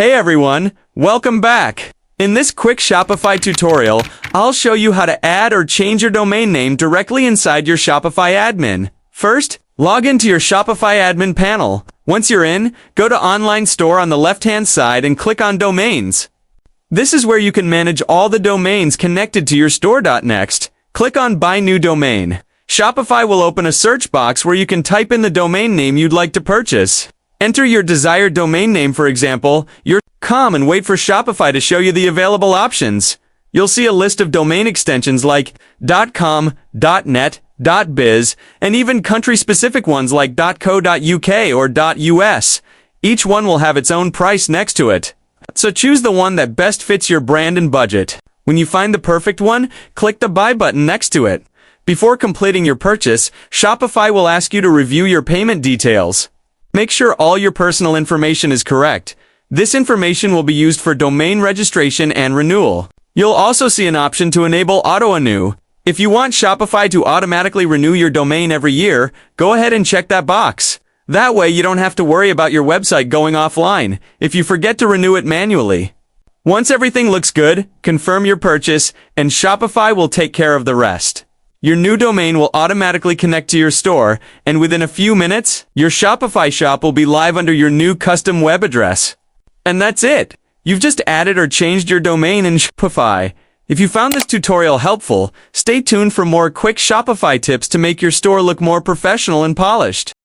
Hey everyone, welcome back. In this quick Shopify tutorial, I'll show you how to add or change your domain name directly inside your Shopify admin. First, log into your Shopify admin panel. Once you're in, go to Online Store on the left-hand side and click on Domains. This is where you can manage all the domains connected to your store. Next, click on Buy New Domain. Shopify will open a search box where you can type in the domain name you'd like to purchase. Enter your desired domain name, for example, your .com, and wait for Shopify to show you the available options. You'll see a list of domain extensions like .com, .net, .biz, and even country-specific ones like .co.uk or .us. Each one will have its own price next to it. So choose the one that best fits your brand and budget. When you find the perfect one, click the Buy button next to it. Before completing your purchase, Shopify will ask you to review your payment details. Make sure all your personal information is correct. This information will be used for domain registration and renewal. You'll also see an option to enable auto-renew. If you want Shopify to automatically renew your domain every year, go ahead and check that box. That way you don't have to worry about your website going offline if you forget to renew it manually. Once everything looks good, confirm your purchase, and Shopify will take care of the rest. Your new domain will automatically connect to your store, and within a few minutes, your Shopify shop will be live under your new custom web address. And that's it! You've just added or changed your domain in Shopify. If you found this tutorial helpful, stay tuned for more quick Shopify tips to make your store look more professional and polished.